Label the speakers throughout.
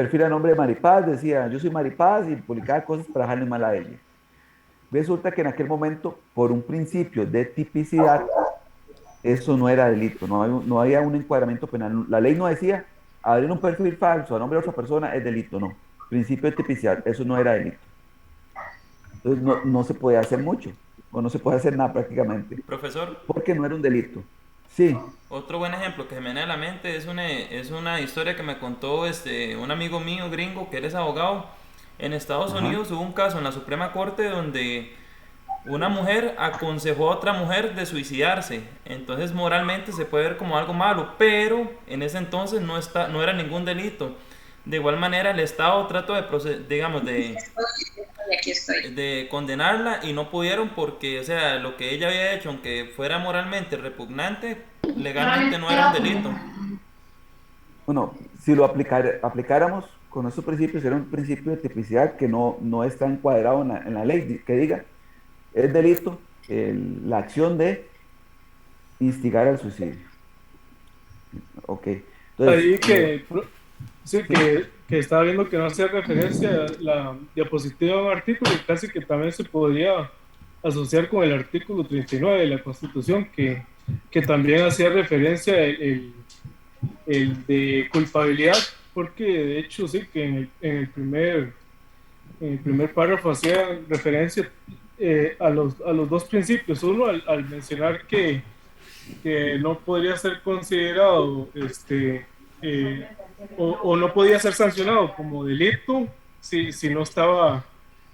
Speaker 1: perfil a nombre de Maripaz, decía, yo soy Maripaz y publicaba cosas para dejarle mal a ella. Resulta que en aquel momento, por un principio de tipicidad, eso no era delito, no había un encuadramiento penal. La ley no decía, abrir un perfil falso a nombre de otra persona es delito, no. Principio de tipicidad, eso no era delito. Entonces no se puede hacer mucho, o no se puede hacer nada prácticamente,
Speaker 2: Profesor,
Speaker 1: porque no era un delito. Sí,
Speaker 2: otro buen ejemplo que se me viene a la mente es una historia que me contó un amigo mío gringo que él es abogado. En Estados
Speaker 1: ajá.
Speaker 2: Unidos hubo un caso en la Suprema Corte donde una mujer aconsejó a otra mujer de suicidarse. Entonces moralmente se puede ver como algo malo, pero en ese entonces no era ningún delito. De igual manera el Estado trató digamos,
Speaker 3: Y aquí estoy.
Speaker 2: de condenarla y no pudieron porque, o sea, lo que ella había hecho, aunque fuera moralmente repugnante, legalmente no era un delito.
Speaker 1: Bueno, si lo aplicáramos con estos principios, era un principio de tipicidad que no está encuadrado en la ley, que diga, es delito la acción de instigar al suicidio. Ok, entonces,
Speaker 4: Ahí que, sí,
Speaker 1: sí,
Speaker 4: que estaba viendo que no hacía referencia a la diapositiva de un artículo y casi que también se podría asociar con el artículo 39 de la Constitución, que también hacía referencia el de culpabilidad, porque de hecho sí que en el primer párrafo hacía referencia a los dos principios. Uno, al mencionar que no podría ser considerado o no podía ser sancionado como delito si no estaba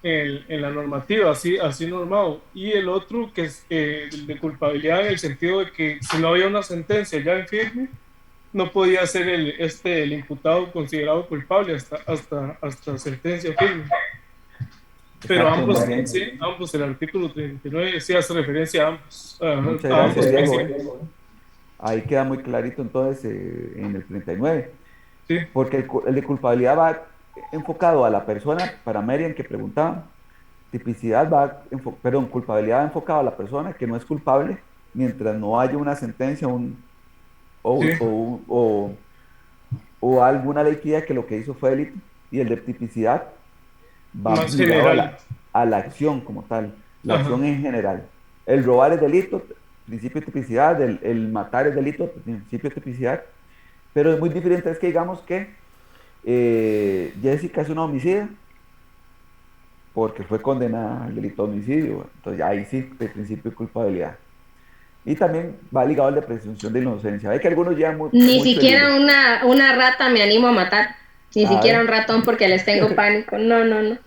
Speaker 4: en la normativa así normado. Y el otro que es de culpabilidad en el sentido de que si no había una sentencia ya en firme, no podía ser el imputado considerado culpable hasta sentencia firme. Pero
Speaker 1: exacto, muy bien.
Speaker 4: ambos, el artículo 39 sí hace referencia a ambos,
Speaker 1: Muchas
Speaker 4: a ambos
Speaker 1: gracias, Diego.
Speaker 4: principios.
Speaker 1: Ahí queda muy clarito entonces en el 39,
Speaker 4: Sí,
Speaker 1: porque el de culpabilidad va enfocado a la persona, para Merian que preguntaba, tipicidad perdón, culpabilidad va enfocado a la persona que no es culpable mientras no haya una sentencia
Speaker 4: sí,
Speaker 1: o, o, o, o alguna ley que diga que lo que hizo fue delito, y el de tipicidad va
Speaker 4: más
Speaker 1: ligado
Speaker 4: general.
Speaker 1: a la acción como tal, la
Speaker 4: Ajá.
Speaker 1: acción en general. El robar es delito, principio de tipicidad, el matar es delito, principio de tipicidad, pero es muy diferente, es que digamos que Jessica es una homicida porque fue condenada al delito de homicidio, entonces ahí sí, el principio de culpabilidad. Y también va ligado al de presunción de inocencia. Ve que algunos llevan
Speaker 3: Ni
Speaker 1: mucho el hilo.
Speaker 3: siquiera una rata me animo a matar. Ni
Speaker 1: A
Speaker 3: siquiera un
Speaker 1: ver,
Speaker 3: ratón porque les tengo pánico. No, no, no.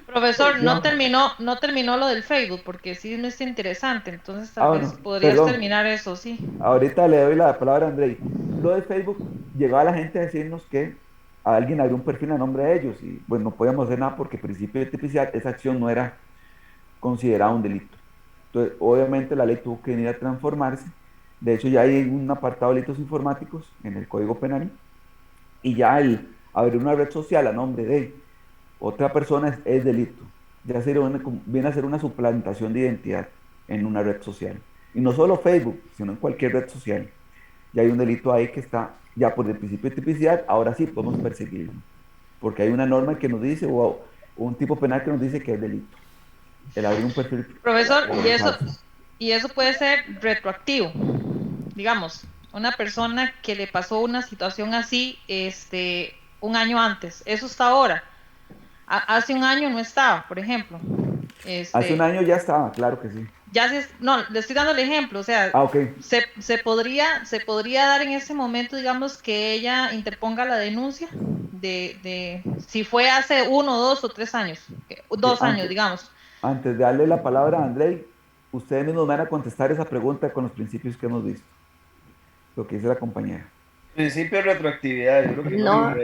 Speaker 5: Profesor,
Speaker 1: no.
Speaker 5: no terminó lo del Facebook, porque sí me es interesante, entonces tal vez
Speaker 1: Bueno,
Speaker 5: podrías
Speaker 1: perdón.
Speaker 5: terminar eso, sí.
Speaker 1: Ahorita le doy la palabra a Andrei. Lo de Facebook, llegaba la gente a decirnos que alguien abrió un perfil a nombre de ellos y bueno, no podíamos hacer nada porque principio de tipicidad, esa acción no era considerada un delito. Entonces, obviamente la ley tuvo que venir a transformarse. De hecho, ya hay un apartado de delitos informáticos en el Código Penal y ya el abrir una red social a nombre de otra persona es delito. Ya viene a ser una suplantación de identidad en una red social. Y no solo Facebook, sino en cualquier red social. Ya hay un delito ahí que está, ya por el principio de tipicidad, ahora sí podemos perseguirlo. Porque hay una norma que nos dice, o un tipo penal que nos dice que es delito. El abrir un perfil
Speaker 5: Profesor,
Speaker 1: falso.
Speaker 5: y eso puede ser retroactivo. Digamos, una persona que le pasó una situación así, un año antes, eso está ahora. Hace un año no estaba, por ejemplo.
Speaker 1: Hace un
Speaker 5: Este,
Speaker 1: año ya estaba, claro que sí.
Speaker 5: no, le estoy dando el ejemplo, o sea,
Speaker 1: Ah, ok.
Speaker 5: se podría dar en ese momento, digamos, que ella interponga la denuncia si fue hace 1, 2 o 3 años,
Speaker 1: Ok,
Speaker 5: 2 años, digamos.
Speaker 1: antes de darle la palabra a Andrei, ustedes mismos van a contestar esa pregunta con los principios que hemos visto, lo que dice la compañera.
Speaker 6: Principio de retroactividad, yo creo que
Speaker 3: No,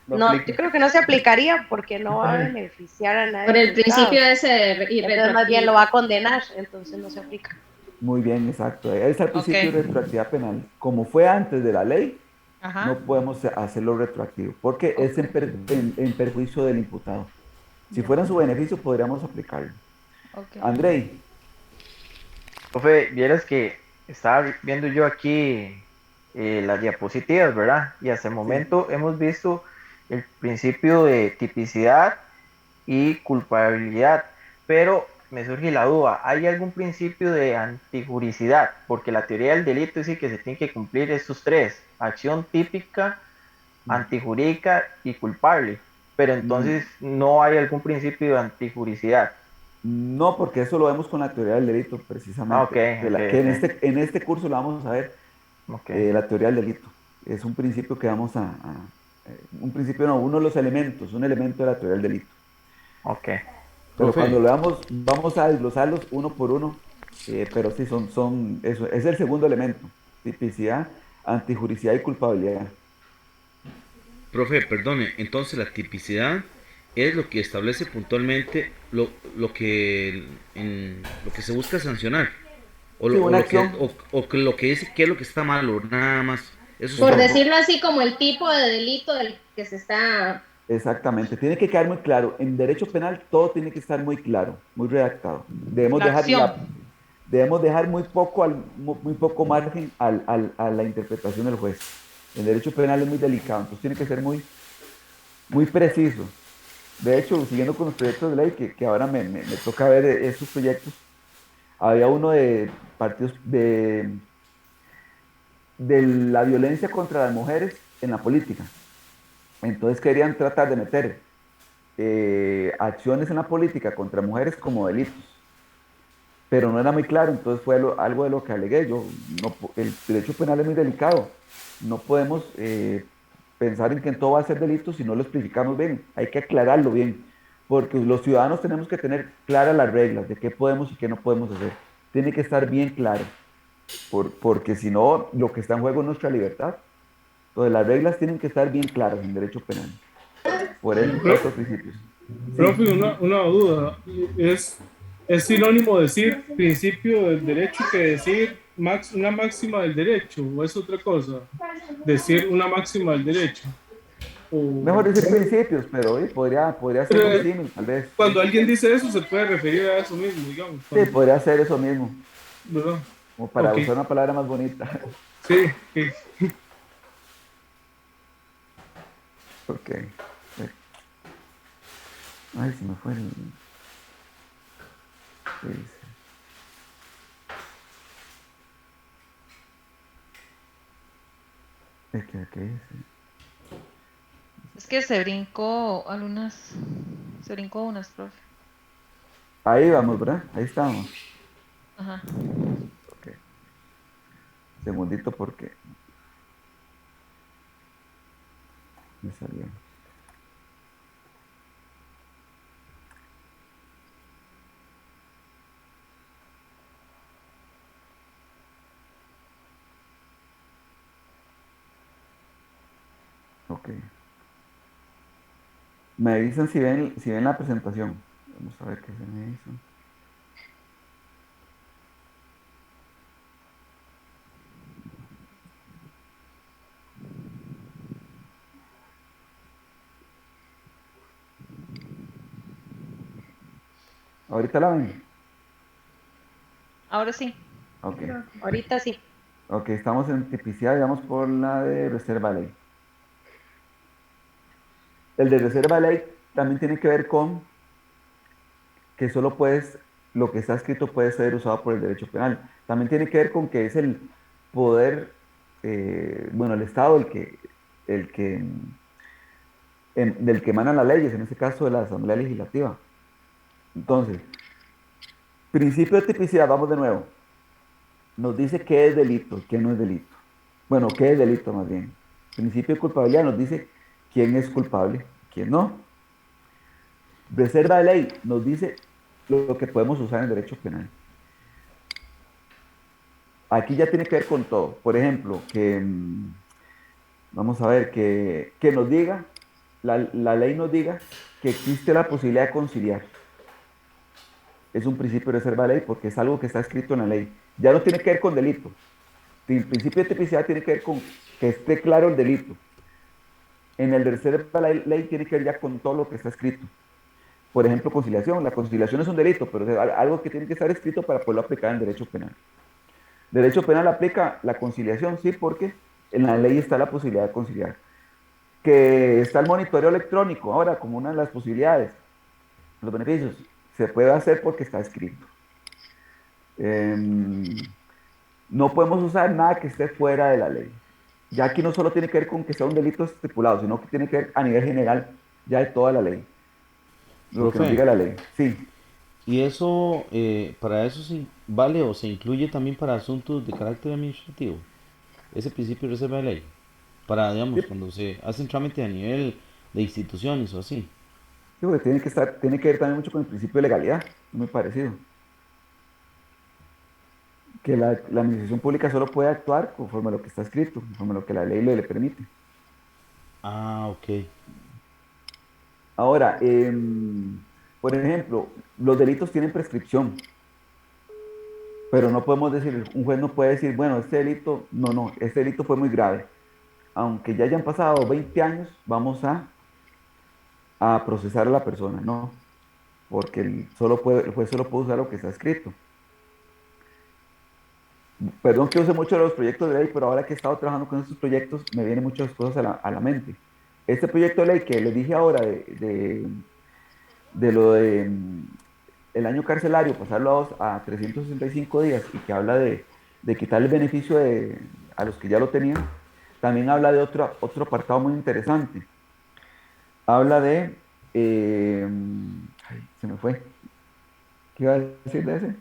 Speaker 6: no
Speaker 3: no, yo
Speaker 6: aplica.
Speaker 3: creo que no se aplicaría porque no va a beneficiar a por nadie el principio afectado. de ese Entonces más bien lo retroactividad. va a condenar, entonces no se aplica.
Speaker 1: Muy bien, exacto. Es al
Speaker 5: Ok,
Speaker 1: principio de retroactividad penal. Como fue antes de la ley,
Speaker 5: ajá,
Speaker 1: no podemos hacerlo retroactivo, porque es
Speaker 5: ok,
Speaker 1: en perjuicio del imputado. Si
Speaker 5: de
Speaker 1: fuera en su
Speaker 5: acuerdo,
Speaker 1: beneficio, podríamos aplicarlo.
Speaker 5: ok.
Speaker 1: Andrei,
Speaker 6: Profe, vieras que estaba viendo yo aquí las diapositivas, ¿verdad? Y hasta el
Speaker 1: sí,
Speaker 6: momento hemos visto el principio de tipicidad y culpabilidad, pero me surge la duda, ¿hay algún principio de antijuricidad? Porque la teoría del delito dice que se tienen que cumplir estos tres: acción típica, antijurídica y culpable, pero entonces no hay algún principio de antijuricidad.
Speaker 1: No, porque eso lo vemos con la teoría del delito, precisamente. Que en este curso lo vamos a ver, la teoría del delito. Es un principio que vamos un principio no, uno de los elementos, un elemento de la teoría del delito.
Speaker 6: Ok.
Speaker 1: Pero
Speaker 7: Profe.
Speaker 1: cuando lo veamos, vamos a desglosarlos uno por uno, pero sí, eso, es el segundo elemento: tipicidad, antijuricidad y culpabilidad.
Speaker 7: Profe, perdone, entonces la tipicidad es lo que establece puntualmente lo que lo que se busca sancionar o
Speaker 1: Sí, una
Speaker 7: lo que
Speaker 1: acción.
Speaker 7: lo que dice qué es lo que está malo, nada más. Eso
Speaker 3: Por
Speaker 7: es todo.
Speaker 3: decirlo así, como el tipo de delito del que se está...
Speaker 1: Exactamente, tiene que quedar muy claro. En derecho penal todo tiene que estar muy claro, muy redactado.
Speaker 5: La acción.
Speaker 1: Debemos dejar muy poco margen a la interpretación del juez. El derecho penal es muy delicado, entonces tiene que ser muy preciso. De hecho, siguiendo con los proyectos de ley, que ahora me toca ver esos proyectos, había uno de partidos de la violencia contra las mujeres en la política. Entonces querían tratar de meter acciones en la política contra mujeres como delitos, pero no era muy claro, entonces fue algo de lo que alegué. El derecho penal es muy delicado, no podemos pensar en que en todo va a ser delito si no lo explicamos bien, hay que aclararlo bien, porque los ciudadanos tenemos que tener claras las reglas de qué podemos y qué no podemos hacer, tiene que estar bien claro, porque si no, lo que está en juego es nuestra libertad. Entonces las reglas tienen que estar bien claras en derecho penal, por estos principios.
Speaker 4: Profe,
Speaker 1: Sí.
Speaker 4: una duda. ¿Es sinónimo decir principio del derecho que decir una máxima del derecho? ¿O es otra cosa? Decir una máxima del derecho.
Speaker 1: Mejor decir principios, pero podría ser muy
Speaker 4: Pero
Speaker 1: simple, tal vez.
Speaker 4: cuando alguien dice eso, se puede referir a eso mismo, digamos.
Speaker 1: Sí, podría ser eso mismo,
Speaker 4: ¿Verdad?
Speaker 1: como para
Speaker 4: Ok.
Speaker 1: usar una palabra más bonita.
Speaker 4: Sí, sí.
Speaker 1: Ok. Ay, se me fue el... ¿Qué dice? ¿Qué dice?
Speaker 5: Es que se brincó unas, profe.
Speaker 1: Ahí vamos, ¿verdad? Ahí estamos.
Speaker 5: Ajá.
Speaker 1: Ok. Segundito porque me salió. Ok. Me avisan si ven la presentación. Vamos a ver qué se me hizo. ¿Ahorita la ven?
Speaker 5: Ahora sí.
Speaker 1: Ok.
Speaker 3: Ahorita sí.
Speaker 1: Ok, estamos en tipicidad, digamos, por la de reserva de ley. El de reserva de ley también tiene que ver con que lo que está escrito puede ser usado por el derecho penal. También tiene que ver con que es el poder, bueno, el Estado el que, del que emanan las leyes, en este caso de la Asamblea Legislativa. Entonces, principio de tipicidad, vamos de nuevo. Nos dice qué es delito y qué no es delito. Bueno, qué es delito más bien. Principio de culpabilidad nos dice quién es culpable, quién no. Reserva de ley nos dice lo que podemos usar en derecho penal. Aquí ya tiene que ver con todo. Por ejemplo, vamos a ver, que nos diga, la ley nos diga que existe la posibilidad de conciliar. Es un principio de reserva de ley porque es algo que está escrito en la ley. Ya no tiene que ver con delito. El principio de tipicidad tiene que ver con que esté claro el delito. En el de reserva de ley tiene que ver ya con todo lo que está escrito. Por ejemplo, conciliación. La conciliación es un delito, pero es algo que tiene que estar escrito para poderlo aplicar en derecho penal. Derecho penal aplica la conciliación, sí, porque en la ley está la posibilidad de conciliar. que está el monitoreo electrónico ahora como una de las posibilidades, los beneficios, se puede hacer porque está escrito. No podemos usar nada que esté fuera de la ley. Ya aquí no solo tiene que ver con que sea un delito estipulado, sino que tiene que ver a nivel general ya de toda la ley. Lo que nos diga la ley. Sí.
Speaker 7: ¿Y eso, para eso sí vale o se incluye también para asuntos de carácter administrativo? Ese principio de reserva de ley. Para, digamos,
Speaker 1: Sí.
Speaker 7: cuando se hacen trámites a nivel de instituciones o así.
Speaker 1: Sí, porque tiene que ver también mucho con el principio de legalidad, muy parecido. Que la administración pública solo puede actuar conforme a lo que está escrito, conforme a lo que la ley le permite.
Speaker 7: Ah, ok.
Speaker 1: Ahora, por ejemplo, los delitos tienen prescripción, pero no podemos decir, un juez no puede decir, bueno, este delito, no, este delito fue muy grave. Aunque ya hayan pasado 20 años, vamos a procesar a la persona, no, porque el juez solo puede usar lo que está escrito. Perdón que use mucho los proyectos de ley, pero ahora que he estado trabajando con estos proyectos, me vienen muchas cosas a la mente. Este proyecto de ley que les dije ahora de lo de el año carcelario, pasarlo a 365 días y que habla de quitar el beneficio a los que ya lo tenían, también habla de otro apartado muy interesante. Habla de... ay, se me fue. ¿Qué iba a decir de ese?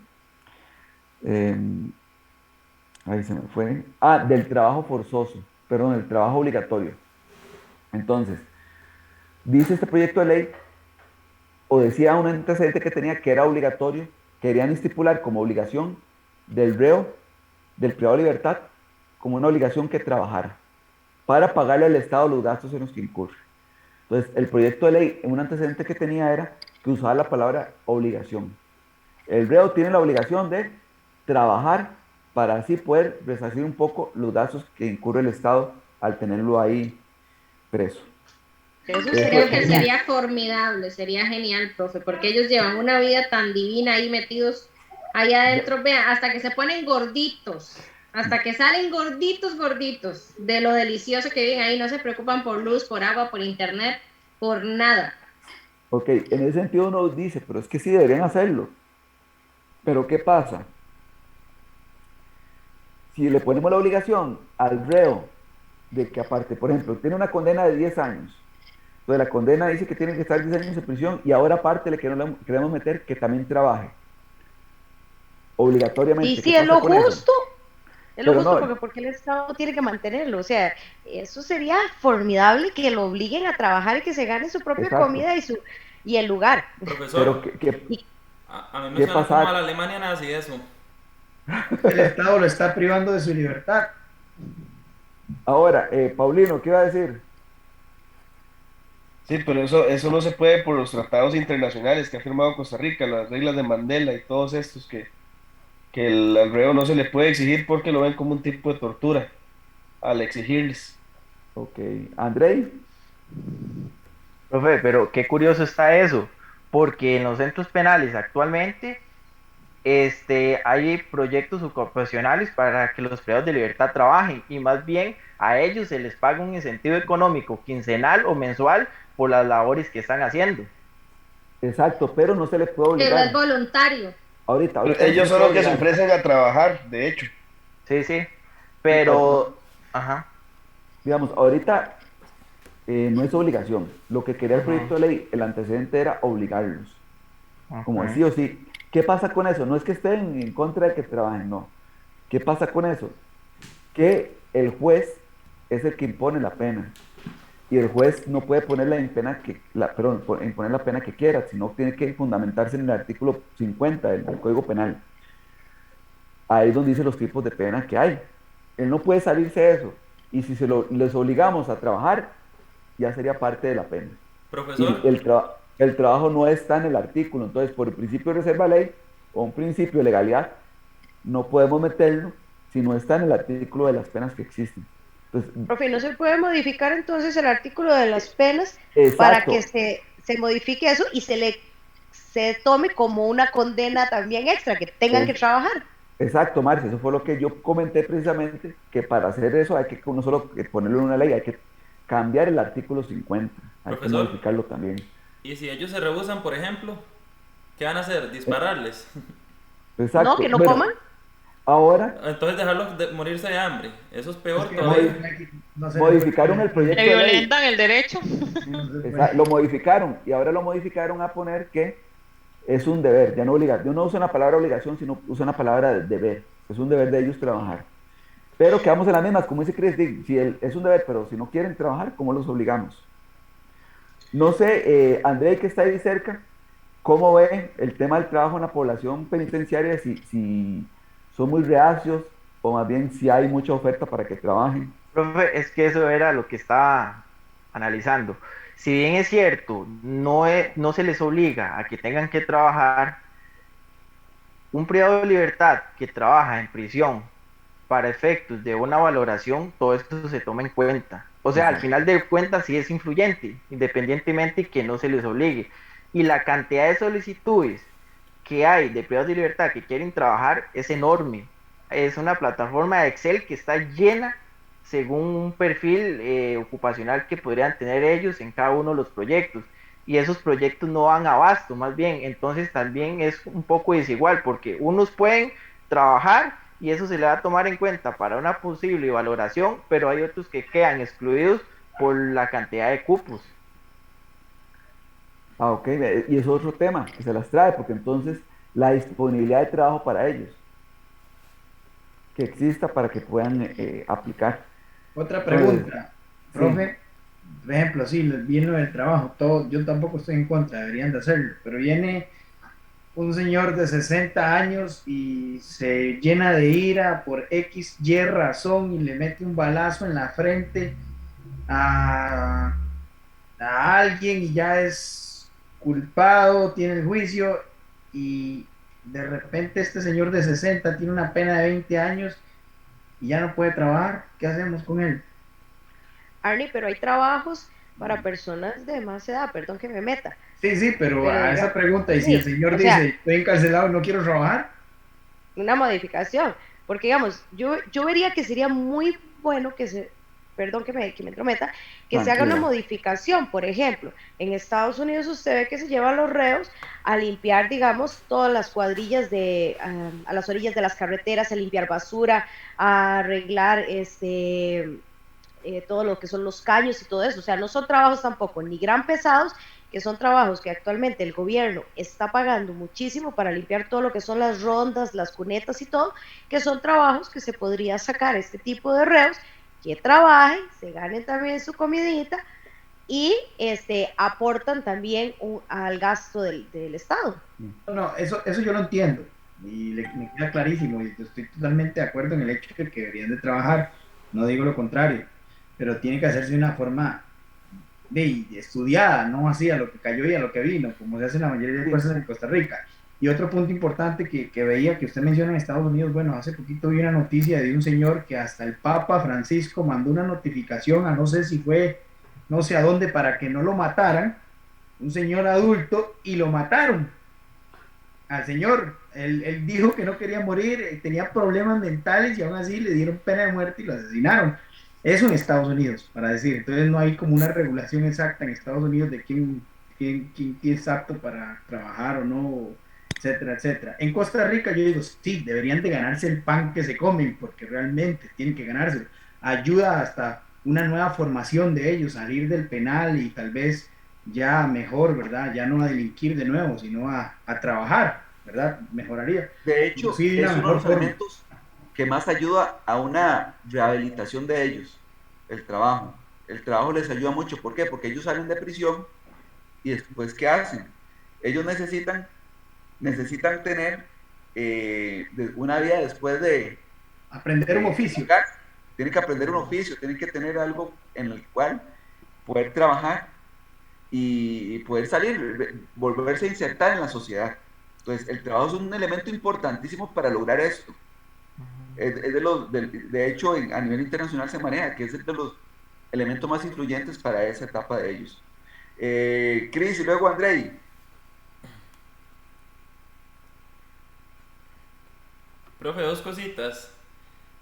Speaker 1: Ahí se me fue. Del trabajo forzoso, perdón, del trabajo obligatorio. Entonces, dice este proyecto de ley, o decía un antecedente que tenía que era obligatorio, querían estipular como obligación del reo, del privado de libertad, como una obligación que trabajara para pagarle al Estado los gastos en los que incurre. Entonces, el proyecto de ley, un antecedente que tenía era que usaba la palabra obligación. El reo tiene la obligación de trabajar para así poder resarcir un poco los gastos que incurre el Estado al tenerlo ahí preso.
Speaker 3: Eso creo que sería formidable, sería genial, profe, porque ellos llevan una vida tan divina ahí metidos allá adentro, vean, hasta que se ponen gorditos, hasta que salen gorditos de lo delicioso que viven ahí, no se preocupan por luz, por agua, por internet, por nada.
Speaker 1: Ok, en ese sentido uno dice, pero es que sí deberían hacerlo. Pero ¿qué pasa? Si le ponemos la obligación al reo de que aparte, por ejemplo, tiene una condena de 10 años, entonces la condena dice que tiene que estar 10 años en prisión y ahora aparte le queremos meter que también trabaje. Obligatoriamente.
Speaker 3: Y si es lo justo, es lo
Speaker 1: pero
Speaker 3: justo
Speaker 1: no,
Speaker 3: porque el Estado tiene que mantenerlo. O sea, eso sería formidable que lo obliguen a trabajar y que se gane su propia
Speaker 1: exacto.
Speaker 3: Comida y el lugar.
Speaker 2: Profesor,
Speaker 1: pero
Speaker 2: a mí me suena como a la Alemania nazi eso.
Speaker 8: El Estado lo está privando de su libertad.
Speaker 1: Ahora, Paulino, ¿qué iba a decir?
Speaker 9: Sí, pero eso no se puede por los tratados internacionales que ha firmado Costa Rica, las reglas de Mandela y todos estos que al reo no se le puede exigir porque lo ven como un tipo de tortura al exigirles.
Speaker 1: Ok, Andrei.
Speaker 6: Profe, pero qué curioso está eso, porque en los centros penales actualmente hay proyectos ocupacionales para que los privados de libertad trabajen y más bien a ellos se les paga un incentivo económico quincenal o mensual por las labores que están haciendo.
Speaker 1: Exacto, pero no se les puede obligar.
Speaker 3: Pero es voluntario.
Speaker 1: Ahorita
Speaker 9: ellos son los que se ofrecen a trabajar, de hecho.
Speaker 6: Sí, pero... Ajá.
Speaker 1: Digamos, ahorita no es obligación. Lo que quería el proyecto de ley, el antecedente era obligarlos. Como sí o sí. ¿Qué pasa con eso? No es que estén en contra de que trabajen, no. ¿Qué pasa con eso? Que el juez es el que impone la pena. Y el juez no puede ponerla imponer la pena que quiera, sino tiene que fundamentarse en el artículo 50 del Código Penal. Ahí es donde dice los tipos de pena que hay. Él no puede salirse de eso. Y si les obligamos a trabajar, ya sería parte de la pena.
Speaker 2: Profesor.
Speaker 1: Y el trabajo no está en el artículo. Entonces, por el principio de reserva de ley o un principio de legalidad, no podemos meterlo si no está en el artículo de las penas que existen. Entonces,
Speaker 3: profe, ¿no se puede modificar entonces el artículo de las penas
Speaker 1: exacto,
Speaker 3: para que se modifique eso y se tome como una condena también extra, que tengan que trabajar?
Speaker 1: Exacto, Marcia, eso fue lo que yo comenté precisamente, que para hacer eso hay que no solo ponerlo en una ley, hay que cambiar el artículo 50. Hay que
Speaker 2: Profesor,
Speaker 1: modificarlo también.
Speaker 2: y si ellos se rehusan, por ejemplo, ¿qué van a hacer? ¿Dispararles?
Speaker 3: No,
Speaker 1: Exacto.
Speaker 3: que no
Speaker 1: Bueno,
Speaker 3: coman.
Speaker 1: ahora
Speaker 2: Entonces dejarlos morirse de hambre. Eso es
Speaker 8: Es
Speaker 2: peor
Speaker 8: que
Speaker 2: todavía.
Speaker 8: no se le puede
Speaker 1: modificaron el
Speaker 5: Le
Speaker 1: proyecto de ley.
Speaker 5: violentan el derecho.
Speaker 8: no se puede.
Speaker 1: Lo modificaron y ahora lo modificaron a poner que es un deber, ya no obligar. Yo no uso la palabra obligación, sino uso una palabra de deber. Es un deber de ellos trabajar. Pero quedamos en las mismas, como dice Chris, si es un deber, pero si no quieren trabajar, ¿cómo los obligamos? No sé, André, que está ahí cerca, ¿cómo ve el tema del trabajo en la población penitenciaria? Si son muy reacios o más bien si hay mucha oferta para que trabajen.
Speaker 6: Profe, es que eso era lo que estaba analizando. Si bien es cierto, no se les obliga a que tengan que trabajar, un privado de libertad que trabaja en prisión para efectos de una valoración, todo esto se toma en cuenta. O sea, al
Speaker 1: Exacto.
Speaker 6: final de cuentas sí es influyente, independientemente que no se les obligue. Y la cantidad de solicitudes que hay de privados de libertad que quieren trabajar es enorme. Es una plataforma de Excel que está llena según un perfil ocupacional que podrían tener ellos en cada uno de los proyectos. Y esos proyectos no dan abasto, más bien. Entonces también es un poco desigual, porque unos pueden trabajar y eso se le va a tomar en cuenta para una posible valoración, pero hay otros que quedan excluidos por la cantidad de cupos.
Speaker 1: Ah, ok, y es otro tema que se las trae, porque entonces la disponibilidad de trabajo para ellos, que exista para que puedan aplicar.
Speaker 8: Otra
Speaker 1: Entonces,
Speaker 8: pregunta,
Speaker 1: sí,
Speaker 8: profe. Por ejemplo, sí, viene lo del trabajo, todo, yo tampoco estoy en contra, deberían de hacerlo, pero viene un señor de 60 años y se llena de ira por X, Y razón y le mete un balazo en la frente a, a alguien y ya es culpado, tiene el juicio y de repente este señor de 60 tiene una pena de 20 años y ya no puede trabajar. ¿Qué hacemos con él?
Speaker 3: Arnie, pero hay trabajos para personas de más edad, perdón que me meta,
Speaker 8: Sí, sí, pero
Speaker 3: pero
Speaker 8: a esa
Speaker 3: diga,
Speaker 8: pregunta, y si el
Speaker 3: sí,
Speaker 8: señor
Speaker 3: o sea,
Speaker 8: dice, estoy encarcelado y no quiero trabajar,
Speaker 3: una modificación, porque digamos, yo vería que sería muy bueno que se, perdón que me entrometa, que se haga una
Speaker 1: tranquila.
Speaker 3: modificación. Por ejemplo, en Estados Unidos usted ve que se llevan los reos a limpiar, digamos, todas las cuadrillas a las orillas de las carreteras, a limpiar basura, a arreglar todo lo que son los caños y todo eso. O sea, no son trabajos tampoco ni gran pesados, que son trabajos que actualmente el gobierno está pagando muchísimo para limpiar todo lo que son las rondas, las cunetas y todo, que son trabajos que se podría sacar este tipo de reos, que trabajen, se ganen también su comidita y aportan también al gasto del Estado.
Speaker 8: no, no, eso yo lo entiendo y me queda clarísimo y estoy totalmente de acuerdo en el hecho de que deberían de trabajar, no digo lo contrario, pero tiene que hacerse de una forma estudiada, no así a lo que cayó y a lo que vino, como se hace en la mayoría de
Speaker 1: Sí,
Speaker 8: cosas en Costa Rica. Y otro punto importante que veía que usted menciona en Estados Unidos, bueno, hace poquito vi una noticia de un señor que hasta el Papa Francisco mandó una notificación a no sé si fue, no sé a dónde, para que no lo mataran, un señor adulto, y lo mataron al señor. Él dijo que no quería morir, tenía problemas mentales y aún así le dieron pena de muerte y lo asesinaron. Eso en Estados Unidos, para decir. Entonces no hay como una regulación exacta en Estados Unidos de quién es apto para trabajar o no, etcétera, etcétera. En Costa Rica yo digo, sí, deberían de ganarse el pan que se comen, porque realmente tienen que ganárselo. Ayuda hasta una nueva formación de ellos, salir del penal y tal vez ya mejor, ¿verdad? Ya no a delinquir de nuevo, sino a trabajar, ¿verdad? Mejoraría.
Speaker 1: de
Speaker 8: Pero
Speaker 1: hecho,
Speaker 8: sí, de una
Speaker 1: es uno de
Speaker 8: mejor
Speaker 1: los
Speaker 8: forma.
Speaker 1: elementos que más ayuda a una rehabilitación de ellos, el trabajo. El trabajo les ayuda mucho. ¿Por qué? Porque ellos salen de prisión y después, ¿qué hacen? Ellos necesitan tener una vida después
Speaker 8: Aprender un oficio.
Speaker 1: de tienen que aprender un oficio, tienen que tener algo en el cual poder trabajar y poder salir, volverse a insertar en la sociedad. Entonces, el trabajo es un elemento importantísimo para lograr esto. De hecho, a nivel internacional se maneja, que es de los elementos más influyentes para esa etapa de ellos. Cris y luego Andrei.
Speaker 2: Profe, dos cositas.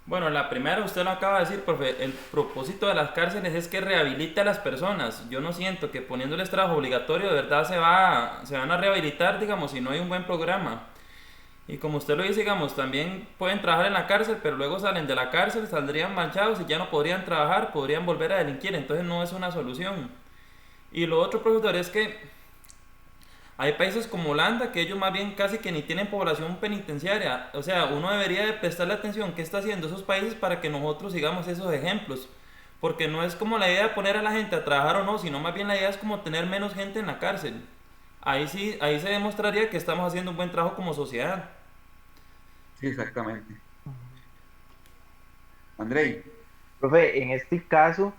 Speaker 2: Bueno, la primera usted lo acaba de decir, profe, el propósito de las cárceles es que rehabilite a las personas. Yo no siento que poniéndoles trabajo obligatorio de verdad se van a rehabilitar, digamos, si no hay un buen programa. Y como usted lo dice, digamos, también pueden trabajar en la cárcel, pero luego salen de la cárcel, saldrían manchados y ya no podrían trabajar, podrían volver a delinquir, entonces no es una solución. Y lo otro, profesor, es que hay países como Holanda que ellos más bien casi que ni tienen población penitenciaria. O sea, uno debería de prestarle atención qué está haciendo esos países para que nosotros sigamos esos ejemplos. Porque no es como la idea de poner a la gente a trabajar o no, sino más bien la idea es como tener menos gente en la cárcel. Ahí sí, ahí se demostraría que estamos haciendo un buen trabajo como sociedad.
Speaker 1: Sí, exactamente. Andrei.
Speaker 6: Profe, en este caso,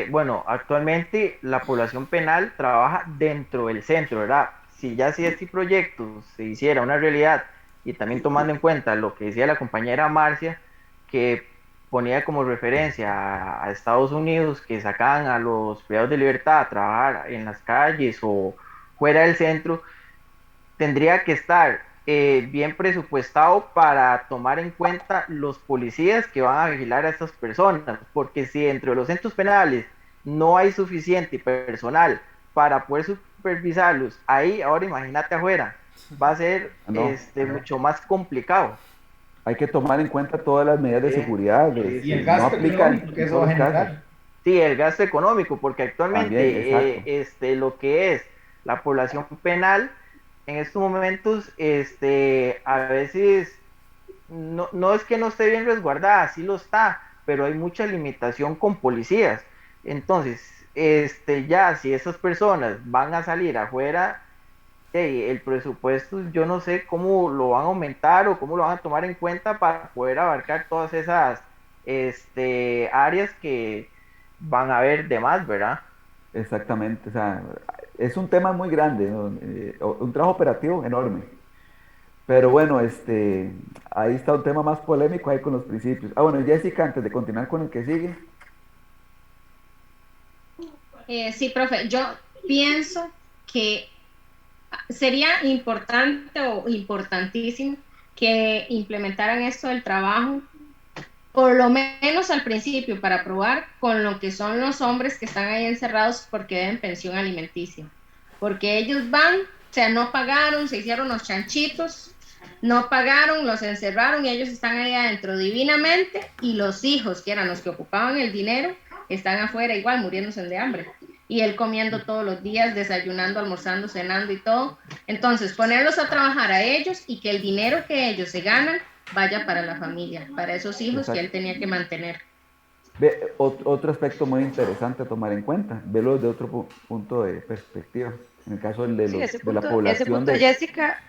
Speaker 6: bueno, actualmente la población penal trabaja dentro del centro, ¿verdad? Si este proyecto se hiciera una realidad y también tomando en cuenta lo que decía la compañera Marcia, que ponía como referencia a Estados Unidos, que sacaban a los privados de libertad a trabajar en las calles o fuera del centro, tendría que estar bien presupuestado para tomar en cuenta los policías que van a vigilar a estas personas, porque si dentro de los centros penales no hay suficiente personal para poder supervisarlos, ahí ahora imagínate afuera, va a ser
Speaker 1: No,
Speaker 6: mucho más complicado.
Speaker 1: hay que tomar en cuenta todas las medidas de
Speaker 6: Sí,
Speaker 1: seguridad,
Speaker 6: sí,
Speaker 8: Y el
Speaker 6: sí.
Speaker 1: no
Speaker 8: gasto
Speaker 1: aplica
Speaker 8: económico que
Speaker 1: en
Speaker 8: eso
Speaker 1: todos
Speaker 8: va a
Speaker 1: los casos.
Speaker 8: generar.
Speaker 6: Sí, el gasto económico, porque
Speaker 1: También,
Speaker 6: actualmente
Speaker 1: exacto.
Speaker 6: lo que es la población penal en estos momentos, a veces no es que no esté bien resguardada, sí lo está, pero hay mucha limitación con policías. Entonces, ya si esas personas van a salir afuera, el presupuesto yo no sé cómo lo van a aumentar o cómo lo van a tomar en cuenta para poder abarcar todas esas áreas que van a haber de más, ¿verdad?
Speaker 1: Exactamente. O sea, es un tema muy grande, ¿no? Un trabajo operativo enorme. Pero bueno, ahí está un tema más polémico ahí con los principios. Ah, bueno, Jessica, antes de continuar con el que sigue,
Speaker 3: Sí, profe, yo pienso que sería importante o importantísimo que implementaran esto del trabajo, por lo menos al principio, para probar con lo que son los hombres que están ahí encerrados porque deben pensión alimenticia. Porque ellos van, o sea, no pagaron, se hicieron los chanchitos, no pagaron, los encerraron y ellos están ahí adentro divinamente y los hijos, que eran los que ocupaban el dinero, están afuera igual muriéndose de hambre. Y él comiendo todos los días, desayunando, almorzando, cenando y todo. Entonces, ponerlos a trabajar a ellos y que el dinero que ellos se ganan vaya para la familia, para esos hijos que él
Speaker 1: exacto.
Speaker 3: tenía que mantener.
Speaker 1: Otro aspecto muy interesante a tomar en cuenta, verlo desde otro punto de perspectiva. En el caso
Speaker 10: Sí,
Speaker 1: de la
Speaker 10: ese
Speaker 1: población
Speaker 10: punto de
Speaker 1: de...
Speaker 10: Jessica,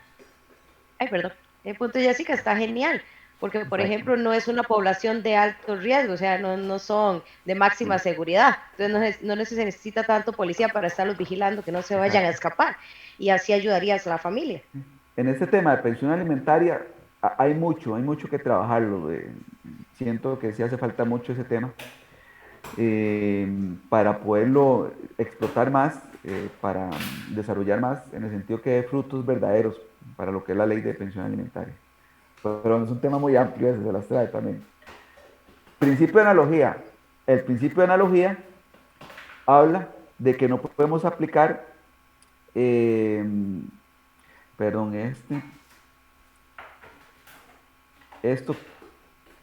Speaker 10: ay, perdón, el punto de Jessica está genial, porque por
Speaker 1: Exacto.
Speaker 10: ejemplo no es una población de alto riesgo, o sea, no son de máxima
Speaker 1: Sí,
Speaker 10: seguridad, entonces no se necesita tanto policía para estarlos vigilando que no se vayan a
Speaker 1: exacto.
Speaker 10: escapar, y así ayudarías a la familia.
Speaker 1: En este tema de pensión alimentaria hay mucho que trabajarlo. Siento que sí hace falta mucho ese tema eh, para poderlo explotar más, para desarrollar más, en el sentido que dé frutos verdaderos para lo que es la ley de pensión alimentaria. Pero es un tema muy amplio, ese se las trae también. Principio de analogía. El principio de analogía habla de que no podemos aplicar, eh, perdón, esto,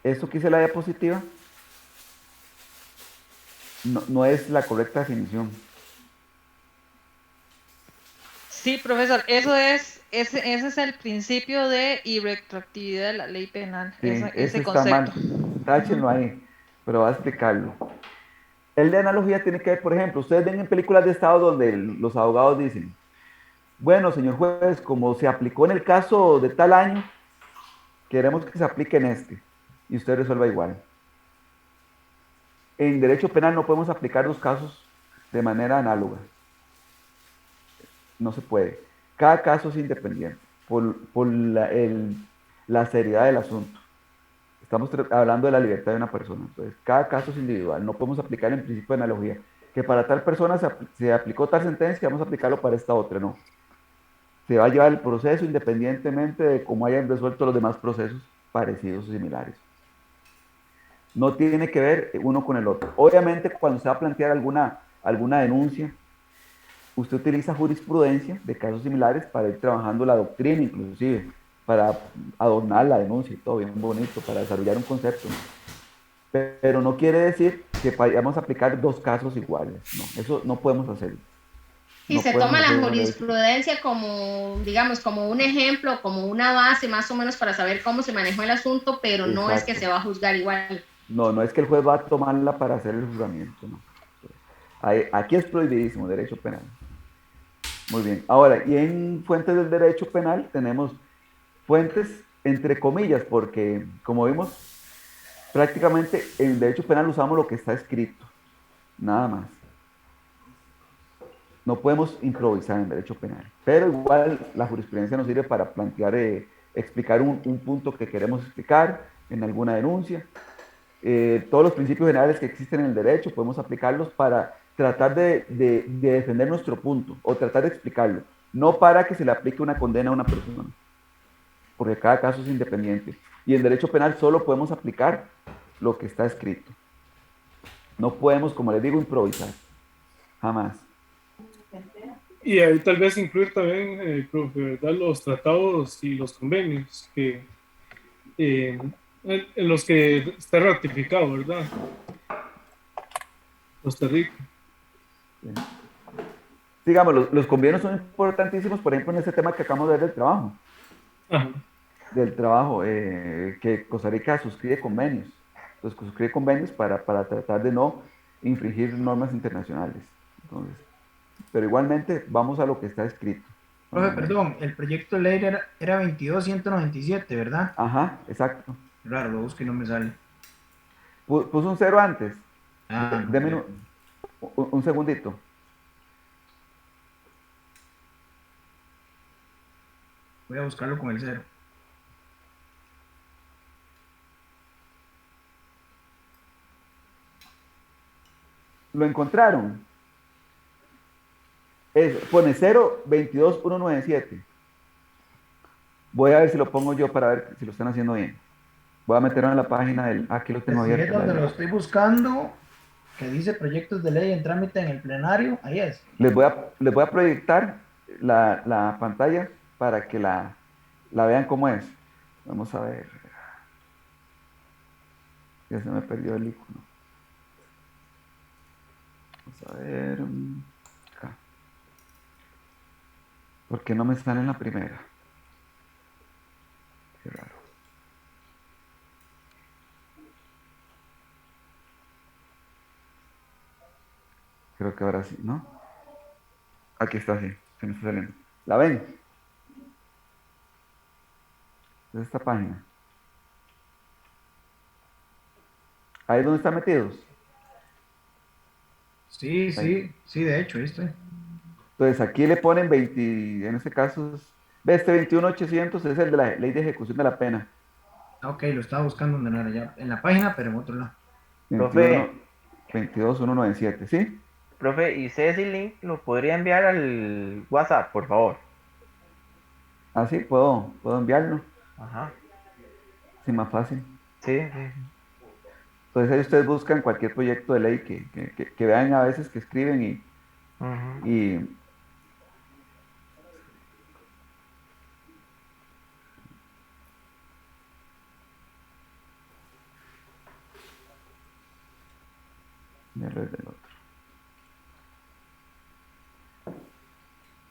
Speaker 1: esto que hice la diapositiva, no es la correcta definición.
Speaker 5: Sí, profesor, ese es el principio de irretroactividad de la ley penal,
Speaker 1: Sí, ese
Speaker 5: ese
Speaker 1: está
Speaker 5: concepto.
Speaker 1: mal.
Speaker 5: Ujú.
Speaker 1: Táchenlo ahí, pero voy a explicarlo. El de analogía tiene que ver, por ejemplo, ustedes ven en películas de Estado donde los abogados dicen, bueno, señor juez, como se aplicó en el caso de tal año, queremos que se aplique en este. Y usted resuelva igual. En derecho penal no podemos aplicar los casos de manera análoga. No se puede. Cada caso es independiente por la seriedad del asunto. Estamos hablando de la libertad de una persona. Entonces, cada caso es individual. No podemos aplicar el principio de analogía. Que para tal persona se aplicó tal sentencia, vamos a aplicarlo para esta otra. No. Se va a llevar el proceso independientemente de cómo hayan resuelto los demás procesos parecidos o similares. No tiene que ver uno con el otro. Obviamente, cuando se va a plantear alguna denuncia, usted utiliza jurisprudencia de casos similares para ir trabajando la doctrina, inclusive, para adornar la denuncia y todo bien bonito, para desarrollar un concepto. Pero no quiere decir que vayamos a aplicar dos casos iguales. No, eso no podemos hacerlo.
Speaker 3: Y se toma la jurisprudencia como, digamos, como un ejemplo, como una base más o menos para saber cómo se manejó el asunto, pero no es que se va a juzgar igual.
Speaker 1: No, no es que el juez va a tomarla para hacer el juzgamiento, no. Aquí es prohibidísimo, derecho penal. Muy bien. Ahora, y en fuentes del derecho penal tenemos fuentes entre comillas, porque como vimos, prácticamente en el derecho penal usamos lo que está escrito, nada más. No podemos improvisar en derecho penal, pero igual la jurisprudencia nos sirve para plantear, explicar un punto que queremos explicar en alguna denuncia. Todos los principios generales que existen en el derecho podemos aplicarlos para tratar de defender nuestro punto o tratar de explicarlo, no para que se le aplique una condena a una persona, porque cada caso es independiente. Y en derecho penal solo podemos aplicar lo que está escrito. No podemos, como les digo, improvisar, jamás.
Speaker 4: Y ahí tal vez incluir también, profe, ¿verdad? Los tratados y los convenios que, en los que está ratificado, ¿verdad? Costa Rica.
Speaker 1: Digamos, los convenios son importantísimos, por ejemplo, en ese tema que acabamos de ver del trabajo.
Speaker 4: Ajá.
Speaker 1: Del trabajo, que Costa Rica suscribe convenios. Entonces, suscribe convenios para tratar de no infringir normas internacionales. Entonces, pero igualmente vamos a lo que está escrito.
Speaker 8: Profe, perdón, el proyecto de ley era 22197, ¿verdad?
Speaker 1: Ajá, exacto.
Speaker 8: Claro, lo busco y no me sale.
Speaker 1: Puso un 0 antes.
Speaker 8: Ah,
Speaker 1: Deme un segundito.
Speaker 8: Voy a buscarlo con el 0.
Speaker 1: ¿Lo encontraron? Pone 022197. Voy a ver si lo pongo yo para ver si lo están haciendo bien. Voy a meterlo en la página del... Aquí lo tengo abierto.
Speaker 8: Es donde lo estoy buscando, que dice proyectos de ley en trámite en el plenario. Ahí es.
Speaker 1: Les voy a proyectar la pantalla para que la vean cómo es. Vamos a ver. Ya se me perdió el icono. Vamos a ver. Acá. ¿Por qué no me sale en la primera? Qué raro. Creo que ahora sí, ¿no? Aquí está, sí. Se me está saliendo. ¿La ven? Es esta página. Ahí es donde están metidos.
Speaker 8: Sí, de hecho, ahí estoy.
Speaker 1: Entonces aquí le ponen 20, en este caso, este 21800 es el de la ley de ejecución de la pena.
Speaker 8: Ok, lo estaba buscando donde no era ya. En la página, pero en otro lado.
Speaker 1: 22197, ¿sí?
Speaker 6: Profe, ¿y ese link lo podría enviar al WhatsApp, por favor?
Speaker 1: Ah, sí, puedo enviarlo.
Speaker 6: Ajá.
Speaker 1: Sí, más fácil.
Speaker 6: Sí.
Speaker 1: Entonces ahí ustedes buscan cualquier proyecto de ley que vean a veces que escriben y del otro.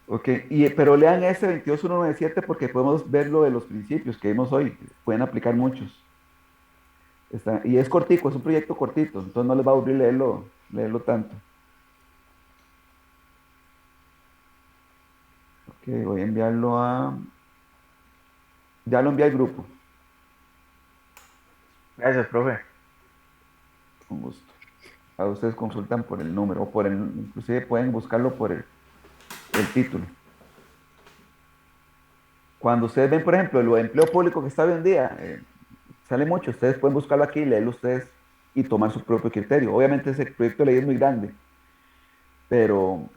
Speaker 1: Ok, pero lean ese 22197 porque podemos ver lo de los principios que vimos hoy. Pueden aplicar muchos. Y es cortico, es un proyecto cortito, entonces no les va a aburrir leerlo tanto. Ok, voy a enviarlo a... Ya lo envié al grupo.
Speaker 6: Gracias, profe.
Speaker 1: Con gusto. A ustedes consultan por el número, o inclusive pueden buscarlo por el título. Cuando ustedes ven, por ejemplo, el empleo público que está hoy en día, sale mucho, ustedes pueden buscarlo aquí, leerlo ustedes y tomar su propio criterio. Obviamente ese proyecto de ley es muy grande, pero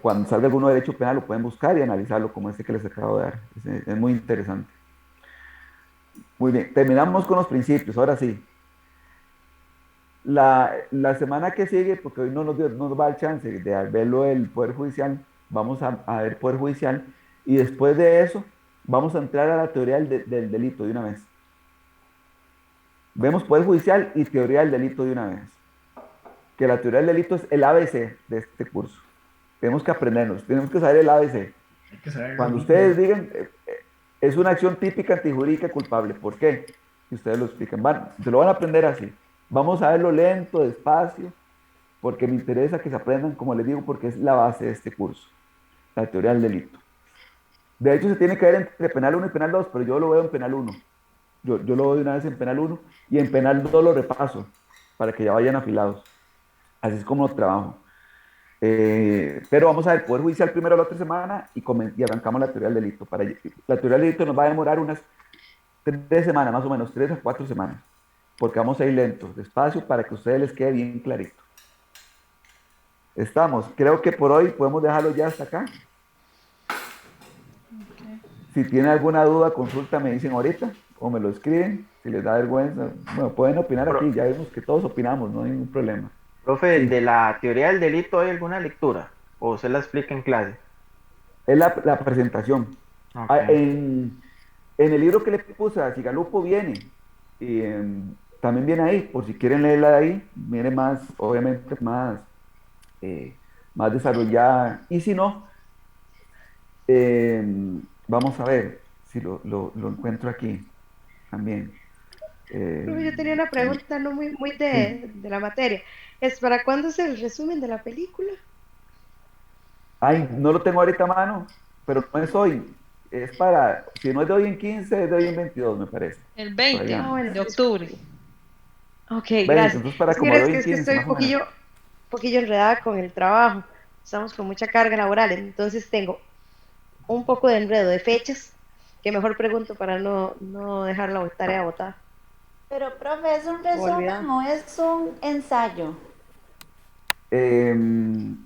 Speaker 1: cuando salga alguno de derecho penal lo pueden buscar y analizarlo como este que les acabo de dar. Es muy interesante. Muy bien, terminamos con los principios, ahora sí. La semana que sigue, porque hoy no nos va a dar chance de verlo el Poder Judicial, vamos a ver Poder Judicial y después de eso vamos a entrar a la teoría del delito de una vez. Vemos Poder Judicial y teoría del delito de una vez. Que la teoría del delito es el ABC de este curso. Tenemos que aprendernos, tenemos que saber el ABC.
Speaker 8: Hay que saber
Speaker 1: Cuando
Speaker 8: lo
Speaker 1: ustedes
Speaker 8: mismo.
Speaker 1: digan, es una acción típica antijurídica culpable. ¿Por qué? Y ustedes lo explican. Se lo van a aprender así. Vamos a verlo lento, despacio, porque me interesa que se aprendan, como les digo, porque es la base de este curso, la teoría del delito. De hecho, se tiene que ver entre penal 1 y penal 2, pero yo lo veo en penal 1. Yo lo veo de una vez en penal 1 y en penal 2 lo repaso, para que ya vayan afilados. Así es como lo trabajo. Pero vamos a ver, Poder Judicial primero la otra semana y arrancamos la teoría del delito. La teoría del delito nos va a demorar unas 3 semanas, más o menos, 3 a 4 semanas, porque vamos a ir lentos, despacio, para que a ustedes les quede bien clarito. Estamos, creo que por hoy podemos dejarlo ya hasta acá. Si tienen alguna duda, consulta, me dicen ahorita, o me lo escriben, si les da vergüenza. Bueno, pueden opinar aquí, ya vemos que todos opinamos, no hay ningún problema.
Speaker 6: Profe,
Speaker 1: Sí.
Speaker 6: ¿de la teoría del delito hay alguna lectura? ¿O se la explica en clase?
Speaker 1: Es la presentación.
Speaker 6: Ok.
Speaker 1: En el libro que le puse a Sigalupo viene, y también viene ahí, por si quieren leerla de ahí, viene más, obviamente, más desarrollada. Y si no, vamos a ver si lo encuentro aquí también.
Speaker 10: Profe, yo tenía una pregunta no muy
Speaker 1: Sí.
Speaker 10: de la materia. ¿Es para cuándo es el resumen de la película?
Speaker 1: Ay, no lo tengo ahorita a mano, pero no es hoy. Es si no es de hoy en 15, es de hoy en 22, me parece.
Speaker 5: El
Speaker 1: Por
Speaker 5: 20
Speaker 1: allá.
Speaker 10: bueno,
Speaker 5: de octubre.
Speaker 10: Ok,
Speaker 1: 20,
Speaker 10: gracias.
Speaker 1: entonces para
Speaker 10: Es que
Speaker 1: como de
Speaker 10: verás
Speaker 1: hoy
Speaker 10: que,
Speaker 1: en
Speaker 10: es que
Speaker 1: 15,
Speaker 10: estoy
Speaker 1: más o menos.
Speaker 10: poquillo enredada con el trabajo. Estamos con mucha carga laboral, entonces tengo un poco de enredo de fechas, que mejor pregunto para no dejar la tarea botada
Speaker 11: Pero, profe, ¿es un
Speaker 10: o olvidada.
Speaker 11: resumen o es un ensayo?
Speaker 1: Em,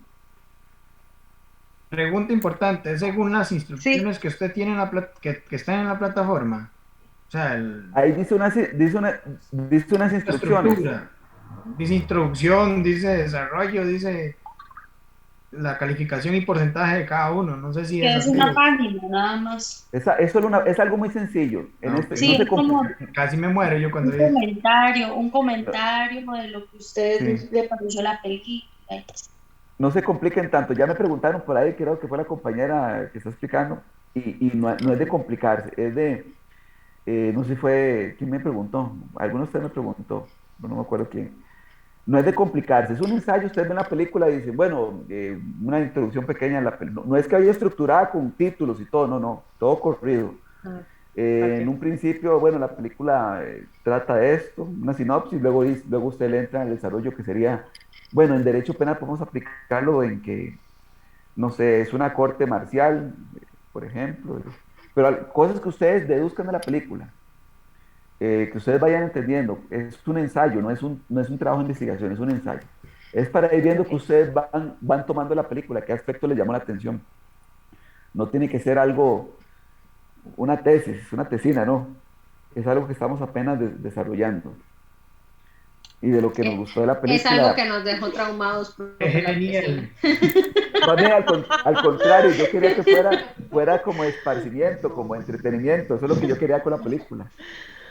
Speaker 8: Pregunta importante, ¿es según las
Speaker 10: Sí,
Speaker 8: instrucciones que usted tiene que están en la plataforma? O sea,
Speaker 1: Ahí dice unas
Speaker 8: la
Speaker 1: instrucciones.
Speaker 8: estructura. Dice introducción, dice desarrollo, dice la calificación y porcentaje de cada uno. No sé si
Speaker 12: Que
Speaker 8: es
Speaker 12: es
Speaker 8: así.
Speaker 12: una página, nada más.
Speaker 1: Es algo muy sencillo.
Speaker 8: Ah, ok.
Speaker 1: No
Speaker 12: Sí,
Speaker 1: se
Speaker 12: es como
Speaker 8: Casi me muero yo cuando
Speaker 12: un
Speaker 8: digo.
Speaker 12: comentario de lo que a ustedes
Speaker 1: Sí.
Speaker 12: les pareció la película.
Speaker 1: No se compliquen tanto. Ya me preguntaron por ahí, creo que fue la compañera que está explicando, y no es de complicarse, es no sé si fue, ¿quién me preguntó? Alguno de ustedes me preguntó, no me acuerdo quién. No es de complicarse, es un ensayo, ustedes ven la película y dicen, bueno, una introducción pequeña en la película. No es que haya estructurada con títulos y todo, no, todo corrido.
Speaker 10: ah,
Speaker 1: En
Speaker 10: ok.
Speaker 1: un principio, bueno, la película trata de esto, una sinopsis, luego usted le entra en el desarrollo que sería, bueno, en derecho penal podemos aplicarlo en que, no sé, es una corte marcial, por ejemplo, pero cosas que ustedes deduzcan de la película, que ustedes vayan entendiendo, es un ensayo, no es un trabajo de investigación, es un ensayo. Es para ir viendo que
Speaker 10: Ok.
Speaker 1: ustedes van tomando la película, qué aspecto les llamó la atención. No tiene que ser algo, una tesis, una tesina, no. Es algo que estamos apenas desarrollando. Y de lo que nos gustó de la
Speaker 3: Es algo que
Speaker 1: película,
Speaker 3: nos dejó traumados,
Speaker 8: ¡Qué
Speaker 3: profe, la tesina.
Speaker 8: genial!
Speaker 1: más bien al contrario, yo quería que fuera como esparcimiento, como entretenimiento. Eso es lo que yo quería con la película.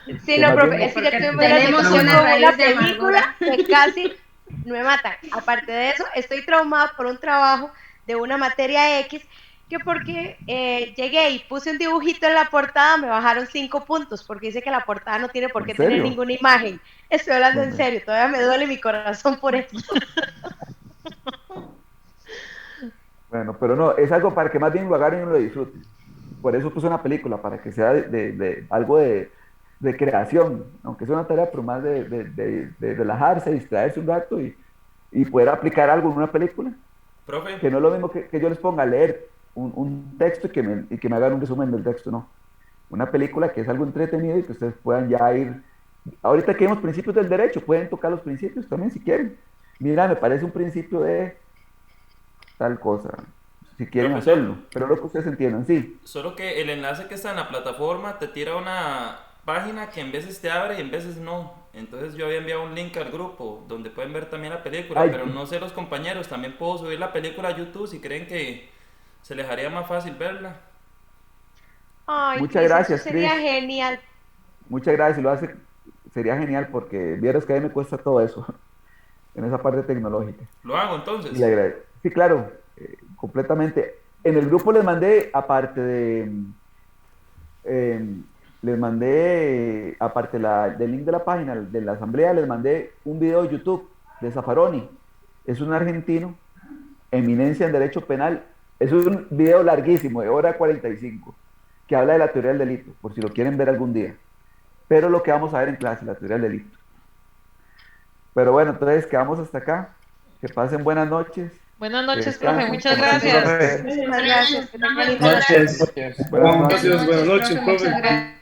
Speaker 10: Sí,
Speaker 1: Que
Speaker 10: no,
Speaker 1: más
Speaker 10: profe,
Speaker 1: bien,
Speaker 10: es que ya
Speaker 3: Porque
Speaker 10: tuvimos una
Speaker 3: tenemos
Speaker 10: situación
Speaker 3: una
Speaker 10: con una
Speaker 3: raíz de
Speaker 10: película
Speaker 3: amargura.
Speaker 10: que casi me matan. Aparte de eso, estoy traumada por un trabajo de una materia X que porque llegué y puse un dibujito en la portada me bajaron 5 puntos porque dice que la portada no tiene por
Speaker 1: ¿en
Speaker 10: qué tener
Speaker 1: serio?
Speaker 10: ninguna imagen. Estoy hablando en
Speaker 1: Bueno,
Speaker 10: serio, todavía me duele mi corazón por eso.
Speaker 1: bueno, pero no, es algo para que más bien lo agarren y lo disfruten. Por eso puse una película, para que sea de algo de creación, aunque es una tarea, pero más de relajarse, distraerse un rato y poder aplicar algo en una película,
Speaker 2: Profe,
Speaker 1: que no es lo mismo que yo les ponga a leer un texto y que me hagan un resumen del texto, no. Una película que es algo entretenido y que ustedes puedan ya ir. Ahorita que vemos principios del derecho, pueden tocar los principios también si quieren. Mira, me parece un principio de tal cosa, si quieren
Speaker 2: profesor,
Speaker 1: hacerlo, pero lo que ustedes entiendan, sí.
Speaker 2: solo que el enlace que está en la plataforma te tira página que en veces te abre y en veces no. Entonces yo había enviado un link al grupo donde pueden ver también la película, pero no sé los compañeros, también puedo subir la película a YouTube si creen que se les haría más fácil verla.
Speaker 10: Ay,
Speaker 1: Muchas
Speaker 10: Cris,
Speaker 1: gracias,
Speaker 10: eso sería
Speaker 1: Cris.
Speaker 10: genial.
Speaker 1: Muchas gracias, si lo hace, sería genial porque vieras que a mí me cuesta todo eso, en esa parte tecnológica.
Speaker 2: ¿Lo hago entonces?
Speaker 1: Y le agradezco. Sí, claro, completamente. En el grupo les mandé, aparte del link de la página de la asamblea, les mandé un video de YouTube de Zaffaroni. Es un argentino, eminencia en derecho penal. Es un video larguísimo, de hora 45, que habla de la teoría del delito, por si lo quieren ver algún día. Pero lo que vamos a ver en clase, la teoría del delito. Pero bueno, entonces quedamos hasta acá. Que pasen buenas noches.
Speaker 5: Buenas noches,
Speaker 1: Descansen.
Speaker 5: profe. Muchas gracias.
Speaker 10: Muchas gracias.
Speaker 8: Buenas noches.
Speaker 1: Buenas noches.
Speaker 4: Gracias, buenas noches, profe.
Speaker 3: Muchas gracias.